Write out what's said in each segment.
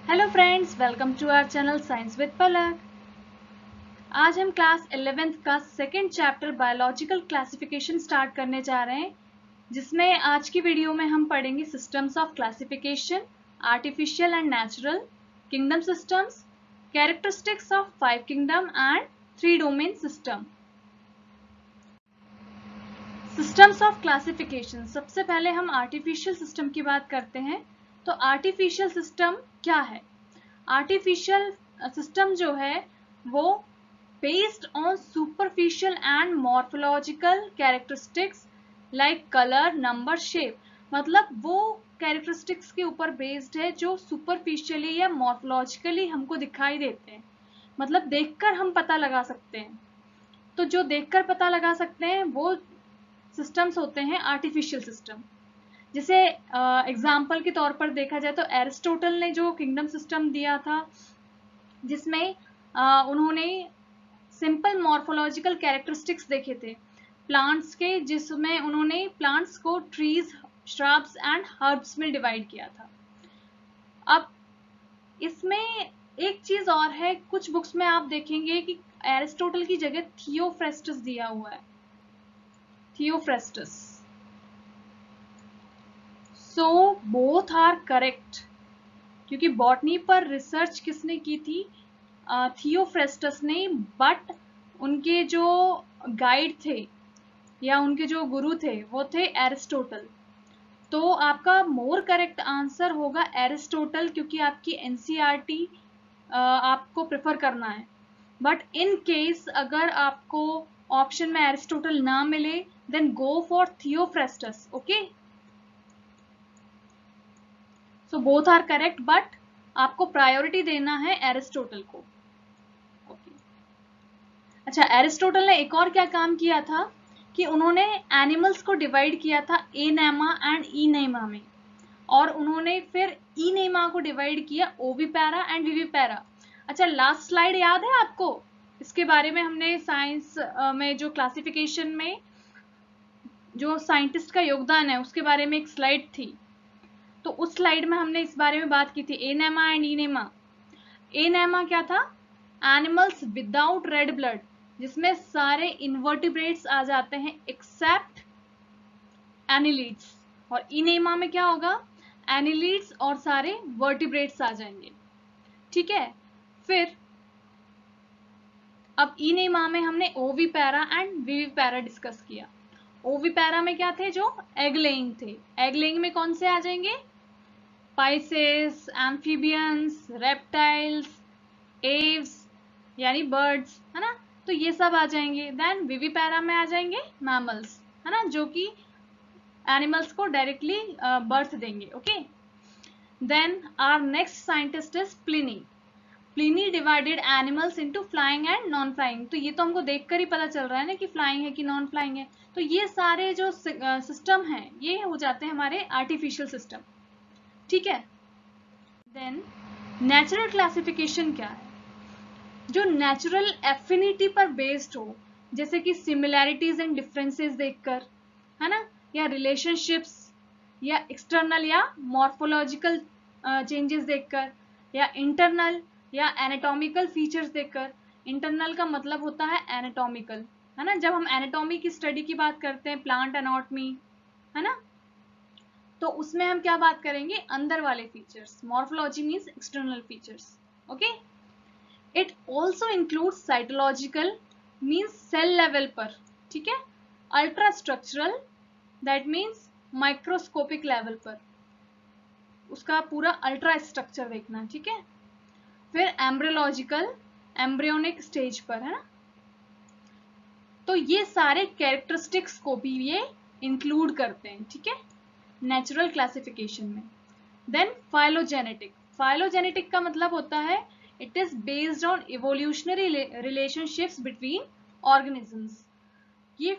Hello friends, welcome to our channel science with Palak. आज हम class 11th का second chapter biological classification start करने जा रहे हैं, जिसमें आज की वीडियो में हम पढ़ेंगे systems of classification, artificial and natural, kingdom systems, characteristics of 5 kingdom and 3 domain system. Systems of classification, सबसे पहले हम आर्टिफिशियल सिस्टम की बात करते हैं। तो आर्टिफिशियल सिस्टम क्या है? आर्टिफिशियल सिस्टम जो है वो based on superficial and morphological characteristics like colour, number, shape. मतलब वो कैरेक्टरिस्टिक्स के ऊपर बेस्ड है जो सुपरफिशियली या मॉर्फोलॉजिकली हमको दिखाई देते हैं, मतलब देखकर हम पता लगा सकते हैं। तो जो देखकर पता लगा सकते हैं वो सिस्टम्स होते हैं आर्टिफिशियल सिस्टम। जैसे एग्जाम्पल के तौर पर देखा जाए तो एरिस्टोटल ने जो किंगडम सिस्टम दिया था, जिसमें उन्होंने सिंपल मॉर्फोलॉजिकल कैरेक्टरिस्टिक्स देखे थे प्लांट्स के, जिसमें उन्होंने प्लांट्स को ट्रीज, श्रब्स एंड हर्ब्स में डिवाइड किया था। अब इसमें एक चीज और है, कुछ बुक्स में आप देखेंगे कि एरिस्टोटल की जगह थियोफ्रेस्टस दिया हुआ है, Theophrastus. So both are correct, क्योंकि बॉटनी पर रिसर्च किसने की थी? थियोफ्रेस्टस ने, बट उनके जो गाइड थे या उनके जो गुरु थे वो थे एरिस्टोटल। तो आपका मोर करेक्ट आंसर होगा एरिस्टोटल, क्योंकि आपकी एनसीईआरटी आपको प्रेफर करना है। बट इन केस अगर आपको ऑप्शन में एरिस्टोटल ना मिले, then go for Theophrastus. Okay, so both are correct, but आपको प्रायोरिटी देना है एरिस्टोटल को। अच्छा, एरिस्टोटल ने एक और क्या काम किया था कि उन्होंने एनिमल्स को डिवाइड किया था एनेमा एंड इनेमा में, और उन्होंने फिर इनेमा को डिवाइड किया ओविपेरा एंड विविपेरा। अच्छा, लास्ट स्लाइड याद है आपको? इसके बारे में हमने साइंस में जो क्लासिफिकेशन में जो साइंटिस्ट का योगदान है उसके बारे में एक स्लाइड थी, तो उस स्लाइड में हमने इस बारे में बात की थी, एनेमा एंड इनेमा। एनेमा क्या था? एनिमल्स विदाउट रेड ब्लड, जिसमें सारे इन्वर्टिब्रेट्स आ जाते हैं एक्सेप्ट एनिलीड्स। और इनेमा में क्या होगा? एनिलीड्स और सारे वर्टिब्रेट्स आ जाएंगे। ठीक है, फिर अब इनेमा में हमने ओविपेरा एंड विविपेरा डिस्कस किया। ओविपेरा में क्या थे? जो एग लेइंग थे। एग लेइंग में कौन से आ जाएंगे? पाइसेस, एम्फीबियंस, रेप्टाइल्स, एव्स यानी बर्ड्स, है ना, तो ये सब आ जाएंगे। देन विविपेरा में आ जाएंगे मैमल्स, है ना, जो कि एनिमल्स को डायरेक्टली बर्थ देंगे। Okay, then our next scientist is Pliny. Pliny divided animals into flying and non flying. तो ये तो हमको देखकर ही पता चल रहा है ना कि फ्लाइंग है कि नॉन फ्लाइंग है। तो ये सारे जो सिस्टम हैं ये हो जाते हैं हमारे आर्टिफिशियल सिस्टम। ठीक है, देन नेचुरल क्लासिफिकेशन क्या है? जो नेचुरल एफिनिटी पर बेस्ड हो, जैसे कि सिमिलैरिटीज एंड डिफरेंसेस देखकर, है ना, या रिलेशनशिप्स, या एक्सटर्नल या मॉर्फोलॉजिकल चेंजेस देखकर, या इंटरनल या एनाटॉमिकल फीचर्स देखकर। इंटरनल का मतलब होता है एनाटॉमिकल, है ना, जब हम एनाटॉमी की स्टडी की बात करते हैं, प्लांट एनाटॉमी, है ना, तो उसमें हम क्या बात करेंगे? अंदर वाले features. Morphology means external features. Okay, it also include cytological means cell level पर, ठीक है, ultra structural that means microscopic level पर, उसका पूरा अल्ट्रा स्ट्रक्चर देखना, ठीक है। फिर एम्ब्रियोलॉजिकल, एम्ब्रियोनिक स्टेज पर, है ना, तो ये सारे कैरेक्टरिस्टिक्स को भी ये इंक्लूड करते हैं, ठीक है, नेचुरल क्लासिफिकेशन में। Then phylogenetic. फाइलोजेनेटिक का मतलब होता है it is based on evolutionary relationships between organisms. ये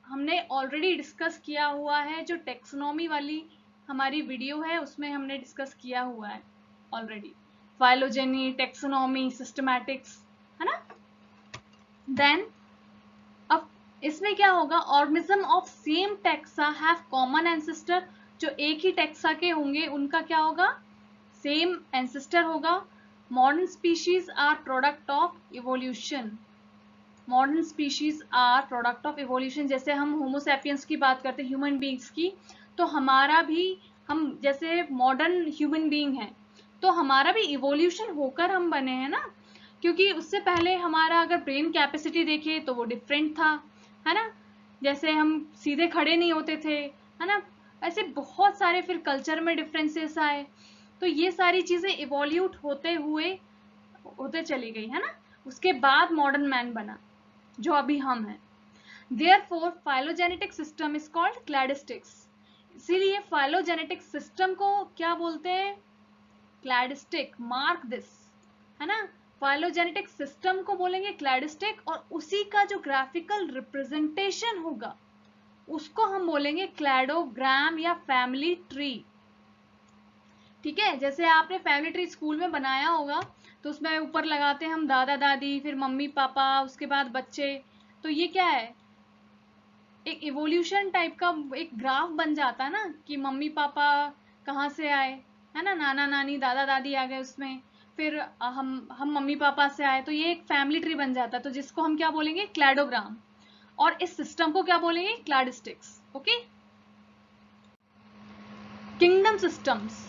हमने ऑलरेडी डिस्कस किया हुआ है, जो टेक्सोनॉमी वाली हमारी वीडियो है उसमें हमने डिस्कस किया हुआ है ऑलरेडी, फाइलोजेनी, टेक्सोनॉमी, सिस्टमैटिक्स, है ना। देन अब इसमें क्या होगा? Organism of same taxa have common ancestor. जो एक ही टेक्सा के होंगे उनका क्या होगा? सेम एंसेस्टर होगा। Modern species are product of evolution. Modern species are product of evolution. जैसे हम होमोसैपियंस की बात करते हैं, ह्यूमन बींग्स की, तो हमारा भी, हम जैसे मॉडर्न ह्यूमन बींग हैं, तो हमारा भी इवोल्यूशन होकर हम बने हैं ना, क्योंकि उससे पहले हमारा अगर ब्रेन कैपेसिटी देखें तो वो डिफरेंट था, है ना। जैसे हम सीधे खड़े नहीं होते थे, है ना। ऐसे बहुत सारे फिर कल्चर में डिफरेंसेस आए, तो ये सारी चीजें इवोल्यूट होते चली गई, है ना। उसके बाद मॉडर्न मैन बना, जो अभी हम हैं। Therefore, phylogenetic system is called cladistics. इसीलिए phylogenetic system को क्या बोलते हैं? क्लैडिस्टिक। मार्क दिस, है ना। फाइलोजेनेटिक सिस्टम को बोलेंगे क्लैडिस्टिक, और उसी का जो ग्राफिकल रिप्रेजेंटेशन होगा उसको हम बोलेंगे क्लैडोग्राम या फैमिली ट्री। ठीक है, जैसे आपने फैमिली ट्री स्कूल में बनाया होगा, तो उसमें ऊपर लगाते हैं हम दादा दादी, फिर मम्मी पापा, उसके बाद बच्चे। तो ये क्या है, एक इवोल्यूशन टाइप का एक ग्राफ बन जाता है ना, कि मम्मी पापा कहाँ से आए, है ना, नाना नानी दादा दादी आ गए उसमें, फिर हम मम्मी पापा से आए, तो ये एक फैमिली ट्री बन जाता है, तो जिसको हम क्या बोलेंगे, क्लैडोग्राम। और इस सिस्टम को क्या बोलेंगे, क्लैडिस्टिक्स। ओके। Kingdom systems.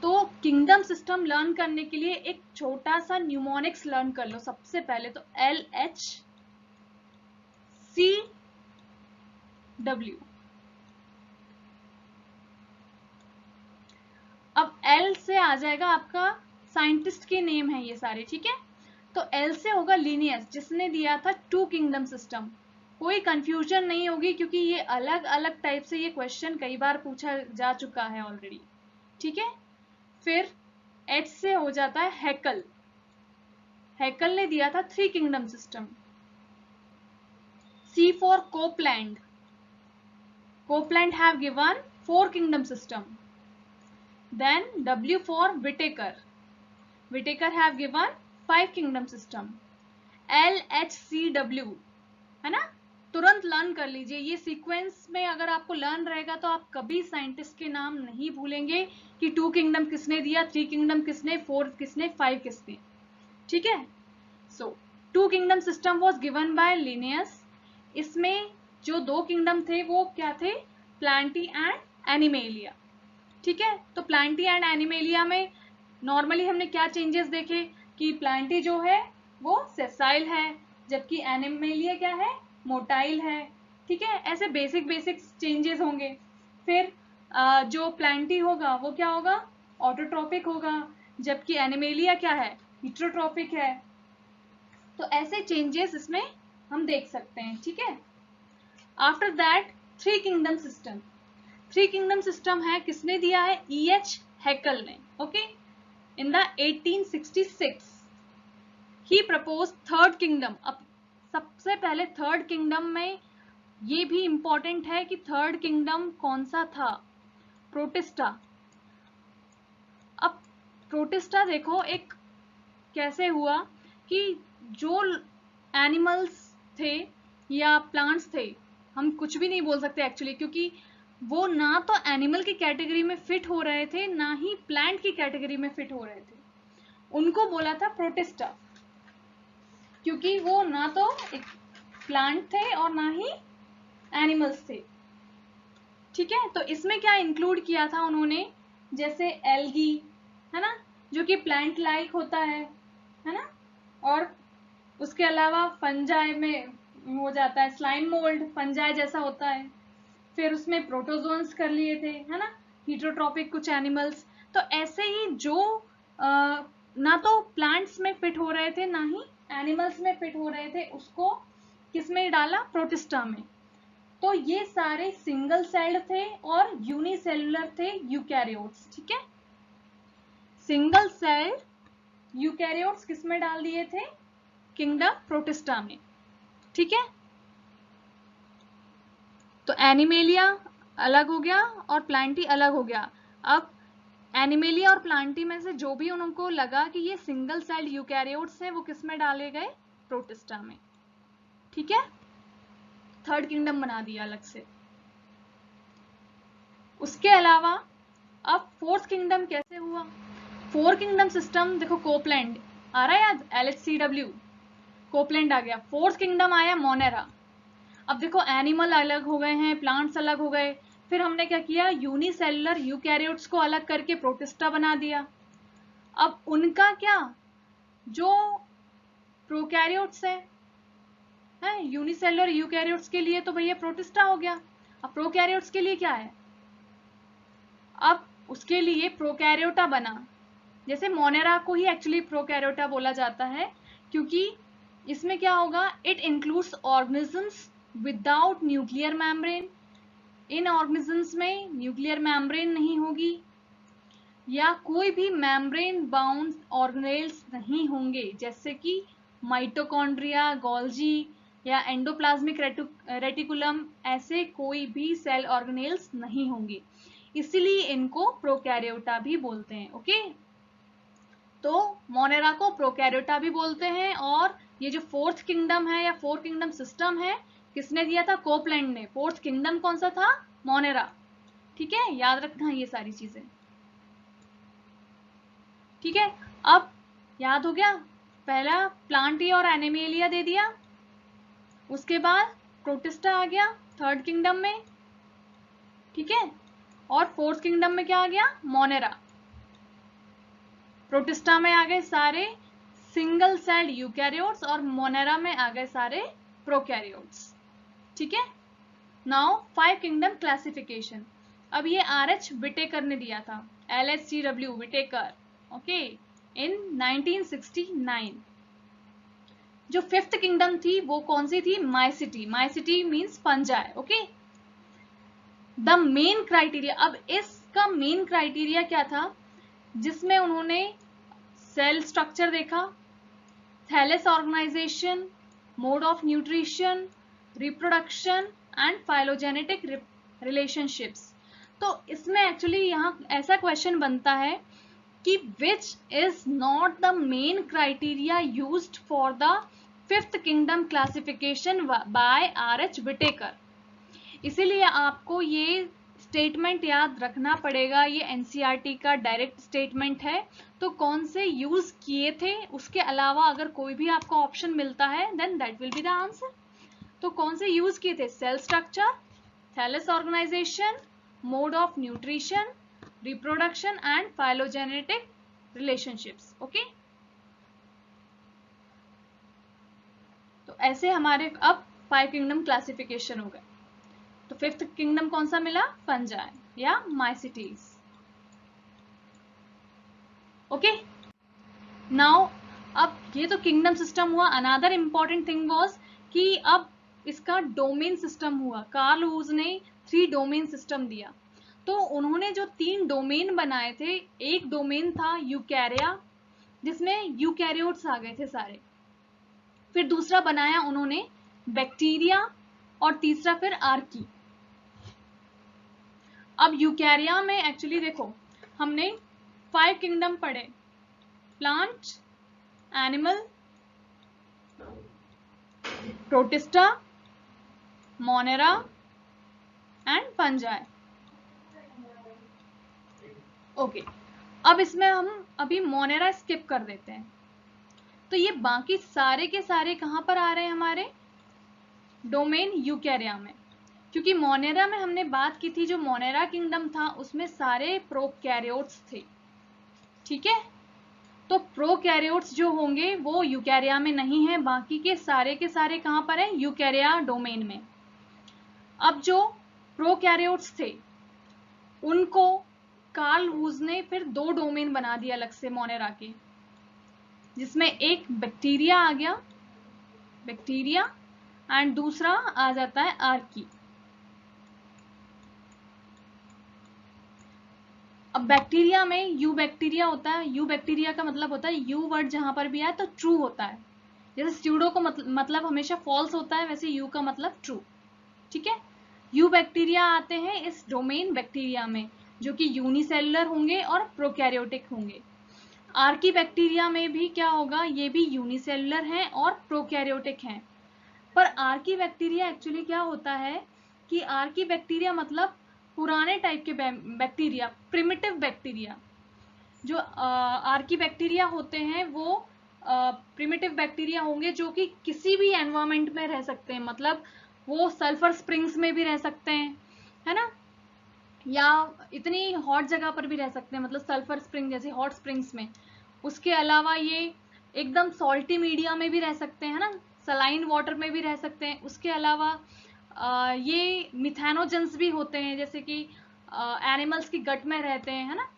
तो किंगडम सिस्टम लर्न करने के लिए एक छोटा सा न्यूमोनिक्स लर्न कर लो सबसे पहले। तो LHCW। अब L से आ जाएगा आपका, साइंटिस्ट के नेम है ये सारे, ठीक है। तो L से होगा लिनियस, जिसने दिया था 2 किंगडम सिस्टम। कोई कंफ्यूजन नहीं होगी, क्योंकि ये अलग अलग टाइप से ये क्वेश्चन कई बार पूछा जा चुका है ऑलरेडी, ठीक है। फिर H से हो जाता है हैकल। हैकल ने दिया था 3 kingdom system. C for Copeland. Copeland have given 4 kingdom system. Then W for Whittaker. Whittaker have given 5 kingdom system. LHCW, है ना। तुरंत लर्न कर लीजिए, ये सीक्वेंस में अगर आपको लर्न रहेगा तो आप कभी साइंटिस्ट के नाम नहीं भूलेंगे कि 2 किंगडम किसने दिया, 3 किंगडम किसने, 4 किसने, 5 किसने, ठीक है। सो 2 kingdom system was given by Linnaeus. इसमें जो 2 किंगडम थे वो क्या थे, प्लांटी एंड एनिमेलिया, ठीक है। तो प्लांटी एंड एनिमेलिया में नॉर्मली हमने क्या चेंजेस देखे, कि प्लांटी जो है वो सेसाइल है, जबकि एनिमेलिया क्या है, मोटाइल है, ठीक है। ऐसे बेसिक चेंजेस होंगे। फिर जो प्लांटी होगा वो क्या होगा, ऑटोट्रॉपिक होगा, जबकि एनिमेलिया क्या है, हिट्रोट्रॉपिक है। तो ऐसे चेंजेस इसमें हम देख सकते हैं, ठीक है। After that 3 kingdom system. 3 kingdom system है, किसने दिया है, EH हैकल ने। Okay, in the 1866 he propose 3rd kingdom. अब सबसे पहले 3rd किंगडम में ये भी इंपॉर्टेंट है कि 3rd किंगडम कौन सा था, प्रोटिस्टा। अब प्रोटिस्टा देखो एक कैसे हुआ, कि जो एनिमल्स थे या प्लांट्स थे, हम कुछ भी नहीं बोल सकते एक्चुअली, क्योंकि वो ना तो एनिमल की कैटेगरी में फिट हो रहे थे, ना ही प्लांट की कैटेगरी में फिट हो रहे थे। उनको बोला था प्रोटिस्टा, क्योंकि वो ना तो एक प्लांट थे और ना ही एनिमल्स थे, ठीक है। तो इसमें क्या इंक्लूड किया था उन्होंने, जैसे एल्गी, है ना, जो कि प्लांट लाइक होता है ना, और उसके अलावा फंजाई में हो जाता है, स्लाइम मोल्ड फंजाई जैसा होता है। फिर उसमें प्रोटोजोन्स कर लिए थे, है ना, हीटरोट्रॉपिक कुछ एनिमल्स। तो ऐसे ही जो ना तो प्लांट्स में फिट हो रहे थे ना ही एनिमल्स में फिट हो रहे थे, उसको किसमें डाला, प्रोटिस्टा में। तो ये सारे सिंगल सेल्ड थे और यूनिसेलुलर थे यूकैरियोट्स, ठीक है। सिंगल सेल्ड यूकैरियोट्स किसमें डाल दिए थे, किंगडम प्रोटिस्टा में, ठीक है। तो एनिमेलिया अलग हो गया और प्लांटी अलग हो गया। अब एनिमेलिया और प्लांटी में से जो भी उनको लगा कि ये सिंगल सेल्ड यूकैरियोट्स हैं, वो किस में डाले गए, प्रोटिस्टा में, ठीक है। 3rd किंगडम बना दिया अलग से। उसके अलावा अब 4th किंगडम कैसे हुआ, 4 किंगडम सिस्टम देखो, कोपलैंड आ रहा है याद, LHCW, कोपलैंड आ गया। 4th किंगडम आया मोनेरा। अब देखो एनिमल अलग हो गए हैं, प्लांट्स अलग हो गए, फिर हमने क्या किया, यूनिसेलुलर यूकैरियोट्स को अलग करके प्रोटिस्टा बना दिया। अब उनका क्या, जो प्रोकैरियोट्स है यूनिसेलुलर यूकैरियोट्स के लिए तो भैया प्रोटिस्टा हो गया। अब प्रोकैरियोट्स के लिए क्या है, अब उसके लिए प्रोकैरियोटा बना। जैसे मोनेरा को ही एक्चुअली प्रोकैरियोटा बोला जाता है, क्योंकि इसमें क्या होगा, it includes organisms without nuclear membrane. In organisms में न्यूक्लियर मेम्ब्रेन नहीं होगी, या कोई भी मेम्ब्रेन बाउंड ऑर्गेनेल्स नहीं होंगे, जैसे कि माइटोकॉन्ड्रिया, गोल्जी या एंडोप्लाज्मिक रेटिकुलम, ऐसे कोई भी सेल ऑर्गेनेल्स नहीं होंगे, इसीलिए इनको प्रोकैरियोटा भी बोलते हैं। ओके, तो मोनेरा को प्रोकैरियोटा भी बोलते हैं। और ये जो 4th किंगडम है या 4 किंगडम सिस्टम है, किसने दिया था, कोपलैंड ने। 4th किंगडम कौन सा था, मोनेरा। ठीक है, याद रखना ये सारी चीजें। ठीक है, अब याद हो गया, पहला प्लांटिया और एनिमेलिया दे दिया, उसके बाद प्रोटिस्टा आ गया 3rd किंगडम में। ठीक है, और 4th किंगडम में क्या आ गया, मोनेरा। प्रोटिस्टा में आ गए सारे सिंगल सेल्ड यूकैरियोट्स और मोनेरा में आ गए सारे प्रोकैरियोट्स। ठीक है, नाउ 5 किंगडम क्लासिफिकेशन। अब ये RH विटेकर ने दिया था, LHCW विटेकर, ओके, इन 1969। जो 5th किंगडम थी वो कौन सी थी, mycetae. Mycetae means fungi. Okay, the main criteria, अब इसका मेन क्राइटेरिया क्या था, जिसमें उन्होंने सेल स्ट्रक्चर देखा, thallus organisation, mode of nutrition, reproduction and phylogenetic relationships. तो इसमें एक्चुअली यहाँ ऐसा क्वेश्चन बनता है कि which is not the main criteria used for the 5th kingdom classification by RH Whittaker. इसीलिए आपको ये स्टेटमेंट याद रखना पड़ेगा, ये NCERT का डायरेक्ट स्टेटमेंट है। तो कौन से यूज किए थे, उसके अलावा अगर कोई भी आपको ऑप्शन मिलता है then that will be the answer. तो कौन से यूज किए थे, cell structure, thallus organisation, mode of nutrition, reproduction and phylogenetic relationships. Okay, तो ऐसे हमारे अब 5 किंगडम क्लासिफिकेशन हो गए। तो 5th किंगडम कौन सा मिला, फंजाई या माइसिटीज। ओके, नाउ अब ये तो किंगडम सिस्टम हुआ। अनदर इंपॉर्टेंट थिंग वाज कि अब इसका डोमेन सिस्टम हुआ। कार्ल वुज ने 3 डोमेन सिस्टम दिया। तो उन्होंने जो 3 डोमेन बनाए थे, एक डोमेन था यूकैरिया, जिसमें यूकैरियोट्स आ गए थे सारे। फिर दूसरा बनाया उन्होंने बैक्टीरिया, और तीसरा फिर आर्की। अब यूकैरिया में एक्चुअली देखो, हमने 5 किंगडम पढ़े, plant, animal, protista, Monera and fungi. Okay, अब इसमें हम अभी मोनेरा स्किप कर देते हैं। तो ये बाकी सारे के सारे कहां पर आ रहे हैं, हमारे डोमेन यूकैरिया में। क्योंकि मोनेरा में हमने बात की थी, जो मोनेरा किंगडम था उसमें सारे प्रोकैरियोट्स थे। ठीक है, तो प्रोकैरियोट्स जो होंगे वो यूकैरिया में नहीं है, बाकी के सारे कहां पर है, यूकैरिया डोमेन में। अब जो प्रोकैरियोट्स थे उनको कार्ल वुज ने फिर 2 डोमेन बना दिया अलग से मोनेरा के, जिसमें एक बैक्टीरिया आ गया, बैक्टीरिया, एंड दूसरा आ जाता है आर्की। अब बैक्टीरिया में यू बैक्टीरिया होता है। यू बैक्टीरिया का मतलब होता है, यू वर्ड जहां पर भी आए तो ट्रू होता है। जैसे स्यूडो को मतलब हमेशा फॉल्स होता है, वैसे यू का मतलब ट्रू। ठीक है, यू बैक्टीरिया आते हैं इस डोमेन बैक्टीरिया में, जो कि यूनिसेलुलर होंगे और प्रोकैरियोटिक होंगे। आर्की बैक्टीरिया में भी क्या होगा, ये भी यूनिसेलुलर हैं और प्रोकैरियोटिक हैं। पर आर्की बैक्टीरिया एक्चुअली क्या होता है कि आर्की बैक्टीरिया मतलब पुराने टाइप के बैक्टीरिया, प्रिमिटिव बैक्टीरिया। जो आर्की बैक्टीरिया होते हैं वो प्रिमिटिव बैक्टीरिया होंगे जो कि किसी भी एनवायरमेंट में रह सकते हैं, मतलब वो सल्फर स्प्रिंग्स में भी रह सकते हैं, है ना, या इतनी हॉट जगह पर भी रह सकते हैं, मतलब सल्फर स्प्रिंग जैसे हॉट स्प्रिंग्स में। उसके अलावा ये एकदम सॉल्टी मीडिया में भी रह सकते हैं, है ना, सलाइन वाटर में भी रह सकते हैं। उसके अलावा ये मिथेनोजेंस भी होते हैं, जैसे कि एनिमल्स की गट में रहते हैं, है ना।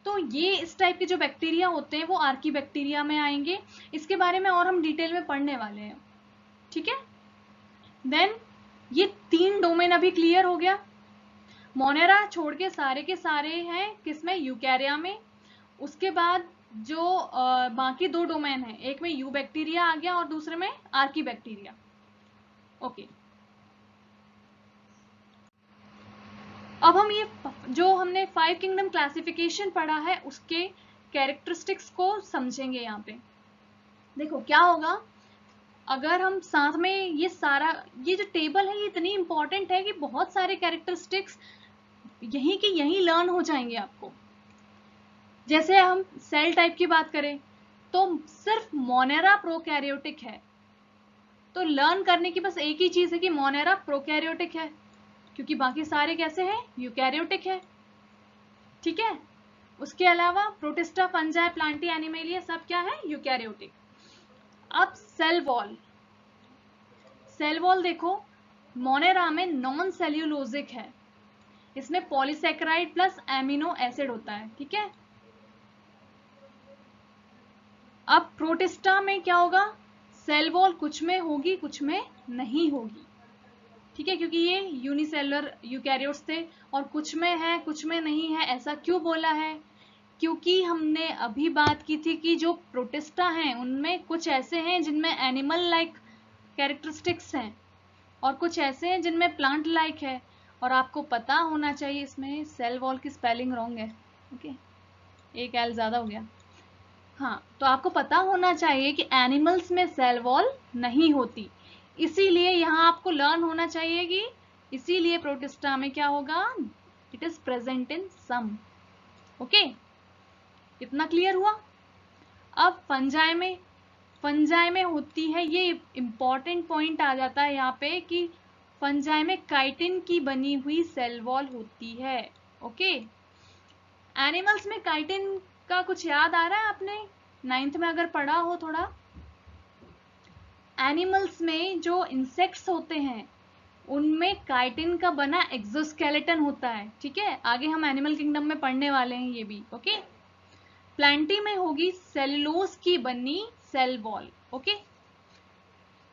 तो ये इस टाइप के जो बैक्टीरिया होते हैं वो आर्की बैक्टीरिया में आएंगे। इसके बारे में और हम डिटेल में पढ़ने वाले हैं, ठीक है। देन ये 3 डोमेन अभी क्लियर हो गया। मोनेरा छोड़ के सारे हैं किसमें, यूकैरिया में। उसके बाद जो बाकी 2 डोमेन है, एक में यू बैक्टीरिया आ गया और दूसरे में आर्की बैक्टीरिया। ओके, अब हम ये जो हमने 5 किंगडम क्लासिफिकेशन पढ़ा है उसके कैरेक्टरिस्टिक्स को समझेंगे। यहाँ पे देखो क्या होगा, अगर हम साथ में ये सारा ये जो टेबल है ये इतनी इंपॉर्टेंट है कि बहुत सारे कैरेक्टरिस्टिक्स यहीं के यहीं लर्न हो जाएंगे आपको। जैसे हम सेल टाइप की बात करें तो सिर्फ मोनेरा प्रोकैरियोटिक है, तो लर्न करने की बस एक ही चीज है कि मोनेरा प्रोकैरियोटिक है, क्योंकि बाकी सारे कैसे हैं, यूकैरियोटिक है, ठीक है। उसके अलावा प्रोटिस्टा, फंजाई, प्लांटी, एनिमेलिया सब क्या है, यूकैरियोटिक। अब सेल वॉल, सेल वॉल देखो मोनेरा में नॉन सेल्यूलोजिक है, इसमें पॉलीसेकेराइड प्लस एमिनो एसिड होता है, ठीक है। अब प्रोटिस्टा में क्या होगा, सेल वॉल कुछ में होगी कुछ में नहीं होगी, ठीक है, क्योंकि ये यूनिसेलुलर यूकैरियोट्स थे और कुछ में है कुछ में नहीं है। ऐसा क्यों बोला है, क्योंकि हमने अभी बात की थी कि जो प्रोटिस्टा हैं उनमें कुछ ऐसे हैं जिनमें एनिमल लाइक कैरेक्टरिस्टिक्स हैं और कुछ ऐसे हैं जिनमें प्लांट लाइक है। और आपको पता होना चाहिए, इसमें सेल वॉल की स्पेलिंग रॉन्ग है, ओके, एक एल ज्यादा हो गया। हाँ, तो आपको पता होना चाहिए कि एनिमल्स में सेल वॉल नहीं होती, इसीलिए यहाँ आपको लर्न होना चाहिए कि इसीलिए प्रोटिस्टा में क्या होगा, it is present in some, okay, इतना क्लियर हुआ। अब फंजाई में होती है, ये इंपॉर्टेंट पॉइंट आ जाता है यहाँ पे कि फंजाई में काइटिन की बनी हुई सेल वॉल होती है, ओके। एनिमल्स में काइटिन का कुछ याद आ रहा है आपने 9th में अगर पढ़ा हो थोड़ा। एनिमल्स में जो इंसेक्ट्स होते हैं उनमें काइटिन का बना एक्सोस्केलेटन होता है, ठीक है, आगे हम एनिमल किंगडम में पढ़ने वाले हैं ये भी, ओके। प्लांटी में होगी सेलुलोज की बनी सेल वॉल, ओके।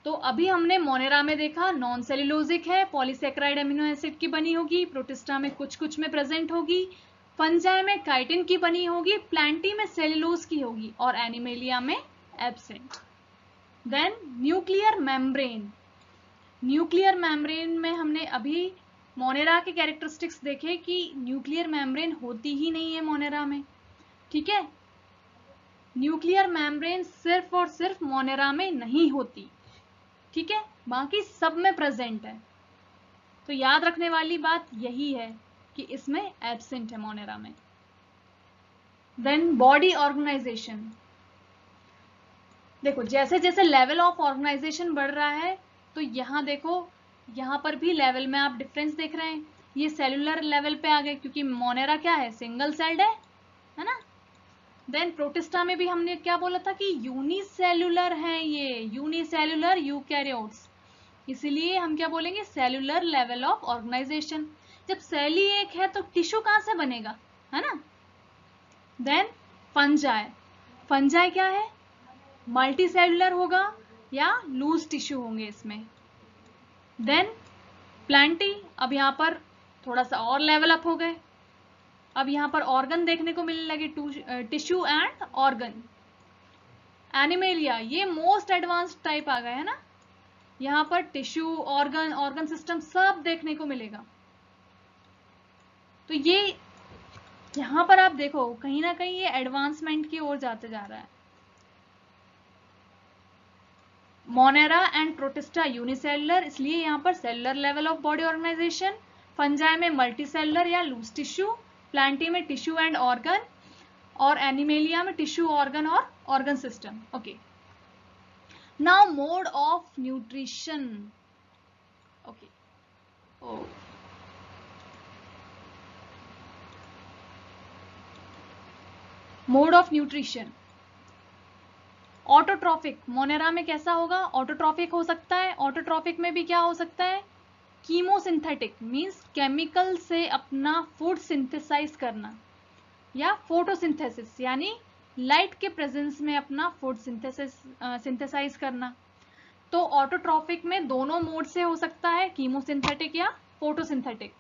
तो अभी हमने मोनेरा में देखा नॉन सेल्यूलोजिक है, पॉलीसेकेराइड अमीनो एसिड की बनी होगी, प्रोटिस्टा में कुछ कुछ में प्रेजेंट होगी, फंजाई में काइटिन की बनी होगी, प्लांटी में सेल्यूलोज की होगी और एनिमेलिया में absent. Then nuclear membrane, nuclear membrane में हमने अभी मोनेरा के कैरेक्टरिस्टिक्स देखे कि न्यूक्लियर मेम्ब्रेन होती ही नहीं है मोनेरा में, ठीक है। न्यूक्लियर मेम्ब्रेन सिर्फ और सिर्फ मोनेरा में नहीं होती, ठीक है, बाकी सब में प्रेजेंट है। तो याद रखने वाली बात यही है कि इसमें एब्सेंट है मोनेरा में। देन बॉडी ऑर्गेनाइजेशन, देखो जैसे जैसे लेवल ऑफ ऑर्गेनाइजेशन बढ़ रहा है तो यहाँ देखो यहाँ पर भी लेवल में आप डिफरेंस देख रहे हैं, ये सेलुलर लेवल पे आ गए क्योंकि मोनेरा क्या है, सिंगल सेल्ड है ना। देन प्रोटिस्टा में भी हमने क्या बोला था कि यूनिसेल्युलर है, ये यूनिसेल्युलर यूकैरियोट्स, इसलिए हम क्या बोलेंगे, सेलुलर लेवल ऑफ ऑर्गेनाइजेशन। जब सेल ही एक है तो टिश्यू कहां से बनेगा, है ना। देन फंजाई, फंजाई क्या है, मल्टी सेलुलर होगा या लूज टिश्यू होंगे इसमें। देन प्लांटी, अब यहां पर थोड़ा सा और लेवल अप हो गए, अब यहां पर ऑर्गन देखने को मिलने लगे, टिश्यू एंड ऑर्गन। एनिमेलिया, ये मोस्ट एडवांस्ड टाइप आ गए, है ना, यहां पर टिश्यू, ऑर्गन सिस्टम सब देखने को मिलेगा। तो ये यहां पर आप देखो कहीं ना कहीं ये एडवांसमेंट की ओर जाते जा रहा है। मोनेरा एंड प्रोटिस्टा यूनिसेलुलर, इसलिए यहां पर cellular level of body organisation. Fungi में मल्टी सेलुलर या लूज टिश्यू, प्लांटी में टिश्यू एंड ऑर्गन, और एनिमेलिया में टिश्यू ऑर्गन और organ system. Okay, now mode of nutrition. Okay, mode of nutrition. Autotrophic, Monera में कैसा होगा? ऑटोट्रॉफिक हो सकता है। ऑटोट्रॉफिक में भी क्या हो सकता है? कीमोसिंथेटिक, मींस केमिकल से अपना फूड सिंथेसाइज करना, या फोटोसिंथेसिस यानी लाइट के प्रेजेंस में अपना फूड सिंथेसाइज करना। तो ऑटोट्रॉफिक में दोनों मोड से हो सकता है, कीमोसिंथेटिक या फोटोसिंथेटिक।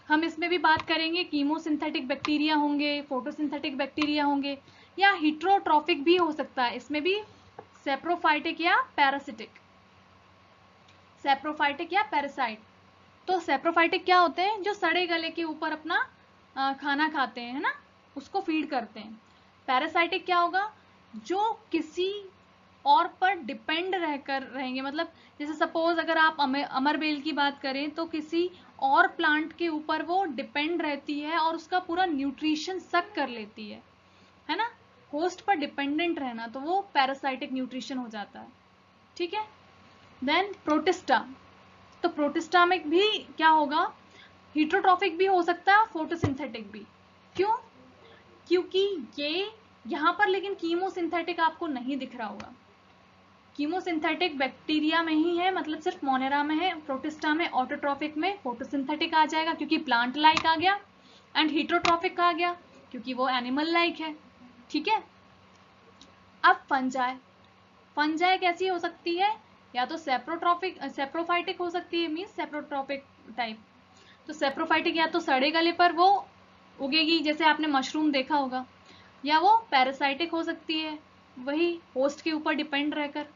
हम इसमें भी बात करेंगे, कीमोसिंथेटिक बैक्टीरिया होंगे, फोटोसिंथेटिक बैक्टीरिया होंगे, या हीट्रोट्रॉफिक भी हो सकता है। इसमें भी सेप्रोफाइटिक या पैरासिटिक, सेप्रोफाइटिक या पैरासाइट। तो सेप्रोफाइटिक क्या होते हैं? जो सड़े गले के ऊपर अपना खाना खाते हैं, है ना, उसको फीड करते हैं। पैरासाइटिक क्या होगा? जो किसी और पर डिपेंड रहकर रहेंगे, मतलब जैसे सपोज अगर आप अमरबेल की बात करें तो किसी और प्लांट के ऊपर वो डिपेंड रहती है और उसका पूरा न्यूट्रिशन सक कर लेती है ना। होस्ट पर डिपेंडेंट रहना, तो वो पैरासाइटिक न्यूट्रिशन हो जाता है। ठीक है। देन प्रोटिस्टा, तो प्रोटिस्टा में भी क्या होगा? हीट्रोट्रॉफिक भी हो सकता है, फोटोसिंथेटिक भी। क्यों? क्योंकि ये यहां पर लेकिन कीमोसिंथेटिक आपको नहीं दिख रहा होगा। कीमोसिंथेटिक बैक्टीरिया में ही है, मतलब सिर्फ मोनेरा में है। प्रोटिस्टा में, ऑटोट्रॉफिक में फोटोसिंथेटिक आ जाएगा क्योंकि प्लांट लाइक आ गया, एंड हीट्रोट्रॉफिक आ गया क्योंकि वो एनिमल लाइक है। ठीक है। अब फंजाई, फंजाई कैसी हो सकती है? या तो सेप्रोफाइटिक हो सकती है, मींस सेप्रोट्रॉपिक टाइप। तो सेप्रोफाइटिक या तो सड़े गले पर वो उगेगी, जैसे आपने मशरूम देखा होगा, या वो पैरासाइटिक हो सकती है, वही होस्ट के ऊपर डिपेंड रहकर।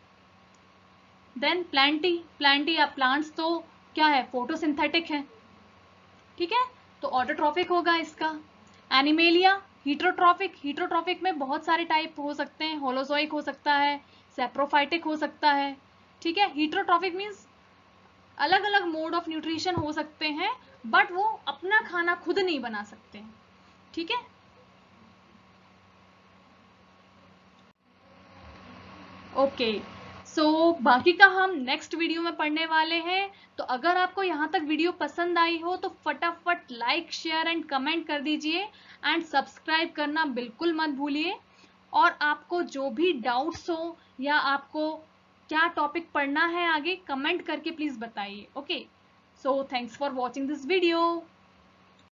देन प्लांटी या प्लांट्स तो क्या है? फोटोसिंथेटिक है। ठीक है, तो ऑटोट्रॉफिक होगा इसका। एनिमेलिया हीट्रोट्रॉफिक, हीट्रोट्रॉफिक में बहुत सारे टाइप हो सकते हैं, होलोजोइक हो सकता है, सेप्रोफाइटिक हो सकता है। ठीक है, हीट्रोट्रॉफिक मीन्स अलग अलग मोड ऑफ न्यूट्रिशन हो सकते हैं, बट वो अपना खाना खुद नहीं बना सकते। ठीक है। ओके, सो बाकी का हम नेक्स्ट वीडियो में पढ़ने वाले हैं। तो अगर आपको यहाँ तक वीडियो पसंद आई हो तो फटाफट लाइक, शेयर एंड कमेंट कर दीजिए, एंड सब्सक्राइब करना बिल्कुल मत भूलिए। और आपको जो भी डाउट्स हो या आपको क्या टॉपिक पढ़ना है आगे, कमेंट करके प्लीज बताइए। Okay, so thanks for watching this video.